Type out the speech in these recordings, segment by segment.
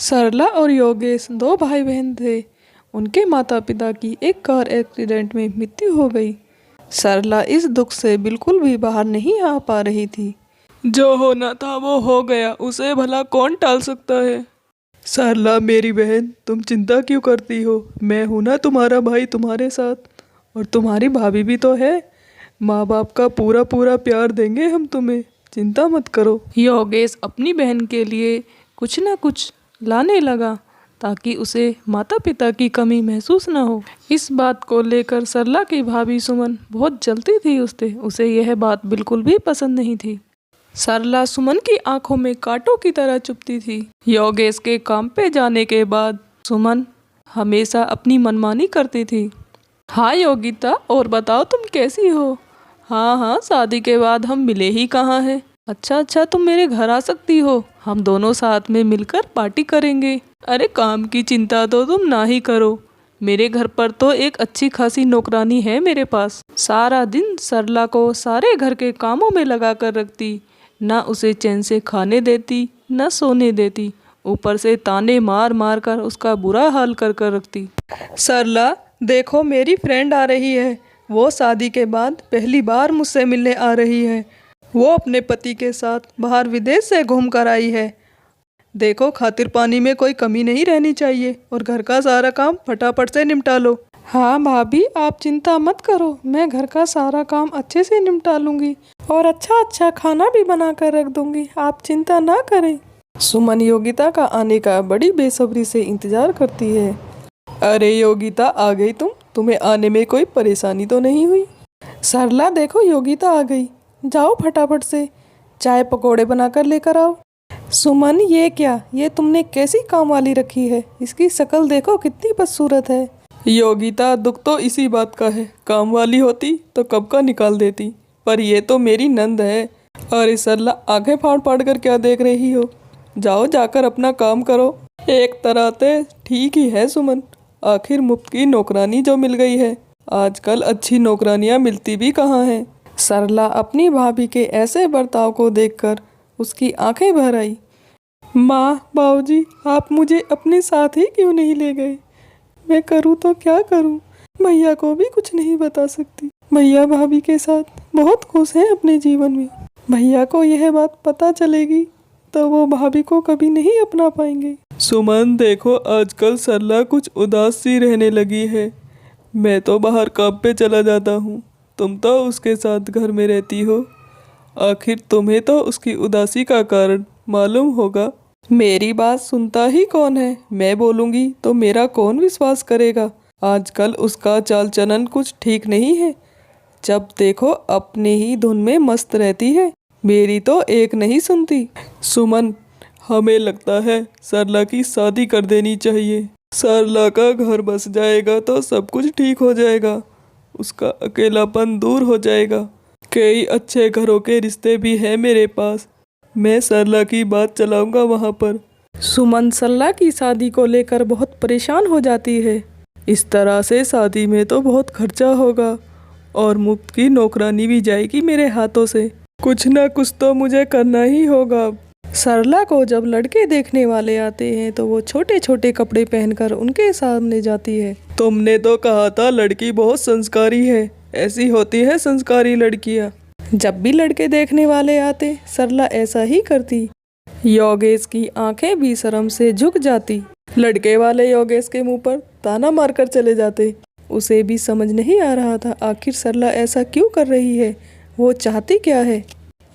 सरला और योगेश दो भाई बहन थे। उनके माता पिता की एक कार एक्सीडेंट में मृत्यु हो गई। सरला इस दुख से बिल्कुल भी बाहर नहीं आ पा रही थी। जो होना था वो हो गया, उसे भला कौन टाल सकता है। सरला मेरी बहन, तुम चिंता क्यों करती हो? मैं हूं ना तुम्हारा भाई तुम्हारे साथ, और तुम्हारी भाभी भी तो है। माँ बाप का पूरा पूरा प्यार देंगे हम तुम्हें, चिंता मत करो। योगेश अपनी बहन के लिए कुछ न कुछ लाने लगा ताकि उसे माता पिता की कमी महसूस न हो। इस बात को लेकर सरला की भाभी सुमन बहुत जलती थी उससे। उसे यह बात बिल्कुल भी पसंद नहीं थी। सरला सुमन की आंखों में कांटों की तरह चुभती थी। योगेश के काम पे जाने के बाद सुमन हमेशा अपनी मनमानी करती थी। हाँ योगिता, और बताओ तुम कैसी हो? हाँ हाँ, शादी के बाद हम मिले ही कहाँ हैं। अच्छा, तुम मेरे घर आ सकती हो, हम दोनों साथ में मिलकर पार्टी करेंगे। अरे काम की चिंता तो तुम ना ही करो, मेरे घर पर तो एक अच्छी खासी नौकरानी है मेरे पास। सारा दिन सरला को सारे घर के कामों में लगा कर रखती, ना उसे चैन से खाने देती न सोने देती, ऊपर से ताने मार मार कर उसका बुरा हाल कर कर रखती। सरला देखो, मेरी फ्रेंड आ रही है। वो शादी के बाद पहली बार मुझसे मिलने आ रही है। वो अपने पति के साथ बाहर विदेश से घूम कर आई है। देखो, खातिर पानी में कोई कमी नहीं रहनी चाहिए, और घर का सारा काम फटाफट से निपटा लो। हाँ भाभी, आप चिंता मत करो, मैं घर का सारा काम अच्छे से निपटा लूंगी और अच्छा अच्छा खाना भी बना कर रख दूंगी, आप चिंता ना करें। सुमन योगिता का आने का बड़ी बेसब्री से इंतजार करती है। अरे योगिता, आ गई तुम? तुम्हें आने में कोई परेशानी तो नहीं हुई? सरला देखो, योगिता आ गई। जाओ फटाफट से चाय पकौड़े बनाकर लेकर आओ। सुमन, ये क्या, ये तुमने कैसी काम वाली रखी है? इसकी शक्ल देखो कितनी बदसूरत है। योगिता, दुख तो इसी बात का है, काम वाली होती तो कब का निकाल देती, पर ये तो मेरी नंद है। अरे सरला, आंखें फाड़ फाड़ कर क्या देख रही हो? जाओ जाकर अपना काम करो। एक तरह से ठीक ही है सुमन, आखिर मुफ्त की नौकरानी जो मिल गई है। आजकल अच्छी नौकरानियां मिलती भी कहाँ हैं। सरला अपनी भाभी के ऐसे बर्ताव को देखकर उसकी आंखें भर आई। माँ, बाबूजी, आप मुझे अपने साथ ही क्यों नहीं ले गए? मैं करूँ तो क्या करूँ? भैया को भी कुछ नहीं बता सकती। भैया भाभी के साथ बहुत खुश हैं अपने जीवन में। भैया को यह बात पता चलेगी तो वो भाभी को कभी नहीं अपना पाएंगे। सुमन देखो, आजकल सरला कुछ उदास सी रहने लगी है। मैं तो बाहर काम पे चला जाता हूँ, तुम तो उसके साथ घर में रहती हो। आखिर तुम्हें तो उसकी उदासी का कारण मालूम होगा। मेरी बात सुनता ही कौन है? मैं बोलूँगी तो मेरा कौन विश्वास करेगा? आजकल उसका चाल चलन कुछ ठीक नहीं है। जब देखो अपने ही धुन में मस्त रहती है, मेरी तो एक नहीं सुनती। सुमन, हमें लगता है सरला की शादी कर देनी चाहिए। सरला का घर बस जाएगा तो सब कुछ ठीक हो जाएगा, उसका अकेलापन दूर हो जाएगा। कई अच्छे घरों के रिश्ते भी हैं मेरे पास, मैं सरला की बात चलाऊंगा वहाँ पर। सुमन सरला की शादी को लेकर बहुत परेशान हो जाती है। इस तरह से शादी में तो बहुत खर्चा होगा, और मुफ्त की नौकरानी भी जाएगी मेरे हाथों से। कुछ ना कुछ तो मुझे करना ही होगा। सरला को जब लड़के देखने वाले आते हैं तो वो छोटे छोटे कपड़े पहनकर उनके सामने जाती है। तुमने तो कहा था लड़की बहुत संस्कारी है, ऐसी होती है संस्कारी लड़कियां। जब भी लड़के देखने वाले आते, सरला ऐसा ही करती। योगेश की आंखें भी शर्म से झुक जाती। लड़के वाले योगेश के मुंह पर ताना मारकर चले जाते। उसे भी समझ नहीं आ रहा था आखिर सरला ऐसा क्यों कर रही है, वो चाहती क्या है।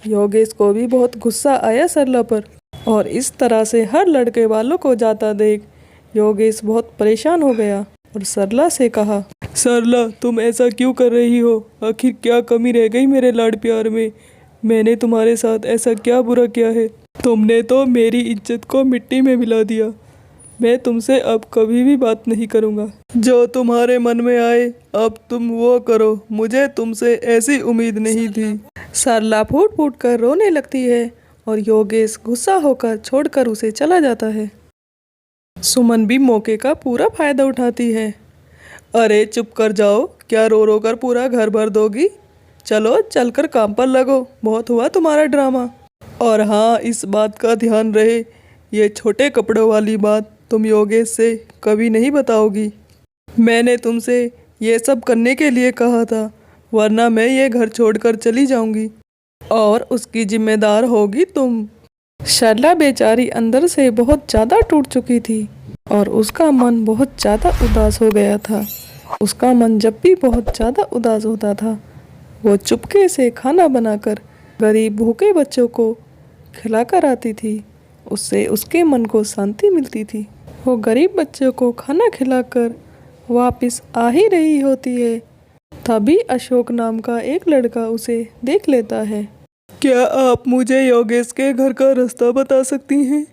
योगेश को भी बहुत गुस्सा आया सरला पर, और इस तरह से हर लड़के वालों को जाता देख योगेश बहुत परेशान हो गया और सरला से कहा, सरला तुम ऐसा क्यों कर रही हो? आखिर क्या कमी रह गई मेरे लाड प्यार में? मैंने तुम्हारे साथ ऐसा क्या बुरा किया है? तुमने तो मेरी इज्जत को मिट्टी में मिला दिया। मैं तुमसे अब कभी भी बात नहीं करूँगा। जो तुम्हारे मन में आए अब तुम वो करो, मुझे तुमसे ऐसी उम्मीद नहीं थी। सरला फूट फूट कर रोने लगती है और योगेश गुस्सा होकर छोड़कर उसे चला जाता है। सुमन भी मौके का पूरा फायदा उठाती है। अरे चुप कर जाओ, क्या रो रो कर पूरा घर भर दोगी? चलो चलकर काम पर लगो, बहुत हुआ तुम्हारा ड्रामा। और हाँ, इस बात का ध्यान रहे ये छोटे कपड़ों वाली बात तुम योगेश से कभी नहीं बताओगी। मैंने तुमसे ये सब करने के लिए कहा था, वरना मैं ये घर छोड़कर चली जाऊंगी और उसकी जिम्मेदार होगी तुम। सरला बेचारी अंदर से बहुत ज़्यादा टूट चुकी थी और उसका मन बहुत ज़्यादा उदास हो गया था। उसका मन जब भी बहुत ज़्यादा उदास होता था, वो चुपके से खाना बनाकर गरीब भूखे बच्चों को खिलाकर आती थी। उससे उसके मन को शांति मिलती थी। वो गरीब बच्चों को खाना खिलाकर वापस आ ही रही होती है, तभी अशोक नाम का एक लड़का उसे देख लेता है। क्या आप मुझे योगेश के घर का रास्ता बता सकती हैं?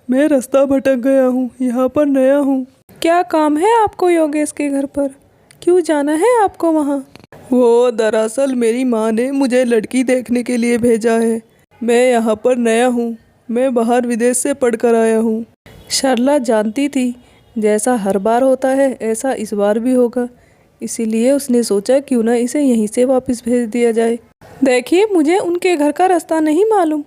मैं रास्ता भटक गया हूँ, यहाँ पर नया हूँ। क्या काम है आपको योगेश के घर पर? क्यों जाना है आपको वहाँ? वो दरअसल मेरी माँ ने मुझे लड़की देखने के लिए भेजा है। मैं यहाँ पर नया हूँ, मैं बाहर विदेश से पढ़कर आया हूँ। सरला जानती थी जैसा हर बार होता है ऐसा इस बार भी होगा, इसीलिए उसने सोचा क्यों ना इसे यहीं से वापस भेज दिया जाए। देखिए, मुझे उनके घर का रास्ता नहीं मालूम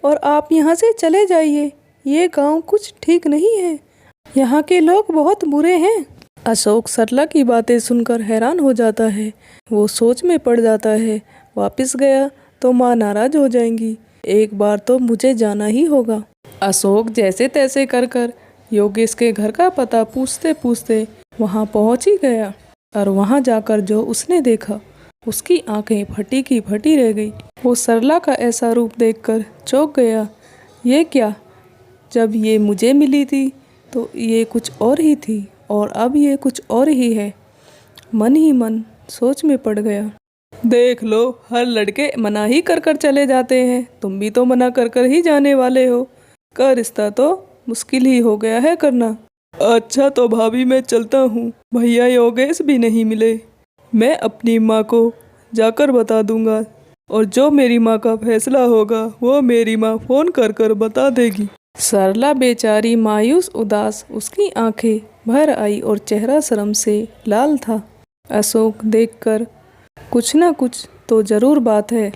और आप यहाँ से चले जाइए। ये गांव कुछ ठीक नहीं है, यहाँ के लोग बहुत बुरे हैं। अशोक सरला की बातें सुनकर हैरान हो जाता है। वो सोच में पड़ जाता है, वापस गया तो माँ नाराज हो जाएंगी, एक बार तो मुझे जाना ही होगा। अशोक जैसे तैसे कर योगेश के घर का पता पूछते पूछते वहाँ पहुँच ही गया और वहाँ जाकर जो उसने देखा, उसकी आंखें फटी की फटी रह गई। वो सरला का ऐसा रूप देखकर चौंक गया। ये क्या, जब ये मुझे मिली थी तो ये कुछ और ही थी और अब ये कुछ और ही है। मन ही मन सोच में पड़ गया। देख लो, हर लड़के मना ही कर चले जाते हैं, तुम भी तो मना कर ही जाने वाले हो। का रिश्ता तो मुश्किल ही हो गया है करना। अच्छा तो भाभी मैं चलता हूँ, भैया योगेश भी नहीं मिले। मैं अपनी माँ को जाकर बता दूंगा और जो मेरी माँ का फैसला होगा वो मेरी माँ फ़ोन कर बता देगी। सरला बेचारी मायूस उदास, उसकी आंखें भर आई और चेहरा शर्म से लाल था। अशोक देखकर कुछ ना कुछ तो ज़रूर बात है।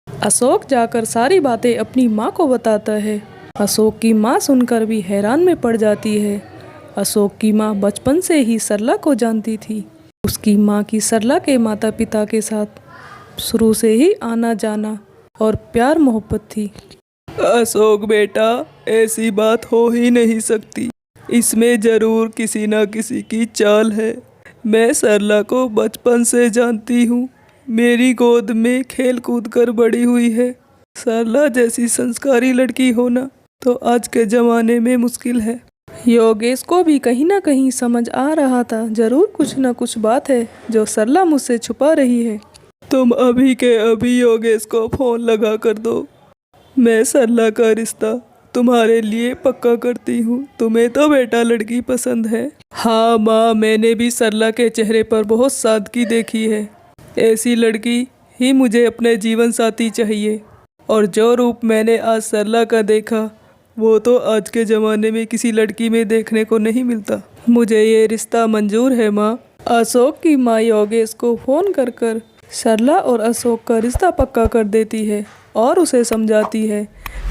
अशोक जाकर सारी बातें अपनी माँ को बताता है। अशोक की माँ सुनकर भी हैरान में पड़ जाती है। अशोक की माँ बचपन से ही सरला को जानती थी। उसकी माँ की सरला के माता पिता के साथ शुरू से ही आना जाना और प्यार मोहब्बत थी। अशोक बेटा, ऐसी बात हो ही नहीं सकती, इसमें ज़रूर किसी न किसी की चाल है। मैं सरला को बचपन से जानती हूँ, मेरी गोद में खेल कूद कर बड़ी हुई है। सरला जैसी संस्कारी लड़की होना तो आज के ज़माने में मुश्किल है। योगेश को भी कहीं ना कहीं समझ आ रहा था, ज़रूर कुछ ना कुछ बात है जो सरला मुझसे छुपा रही है। तुम अभी के अभी योगेश को फ़ोन लगा कर दो, मैं सरला का रिश्ता तुम्हारे लिए पक्का करती हूँ। तुम्हें तो बेटा लड़की पसंद है। हाँ माँ, मैंने भी सरला के चेहरे पर बहुत सादगी देखी है। ऐसी लड़की ही मुझे अपने जीवन साथी चाहिए और जो रूप मैंने आज सरला का देखा वो तो आज के ज़माने में किसी लड़की में देखने को नहीं मिलता। मुझे ये रिश्ता मंजूर है माँ। अशोक की माँ योगेश को फ़ोन कर सरला और अशोक का रिश्ता पक्का कर देती है और उसे समझाती है,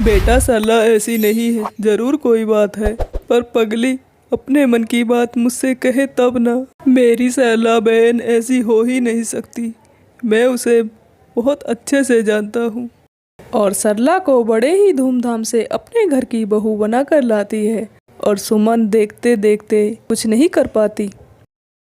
बेटा सरला ऐसी नहीं है, ज़रूर कोई बात है, पर पगली अपने मन की बात मुझसे कहे तब ना। मेरी सरला बहन ऐसी हो ही नहीं सकती, मैं उसे बहुत अच्छे से जानता हूँ। और सरला को बड़े ही धूमधाम से अपने घर की बहू बनाकर लाती है और सुमन देखते देखते कुछ नहीं कर पाती।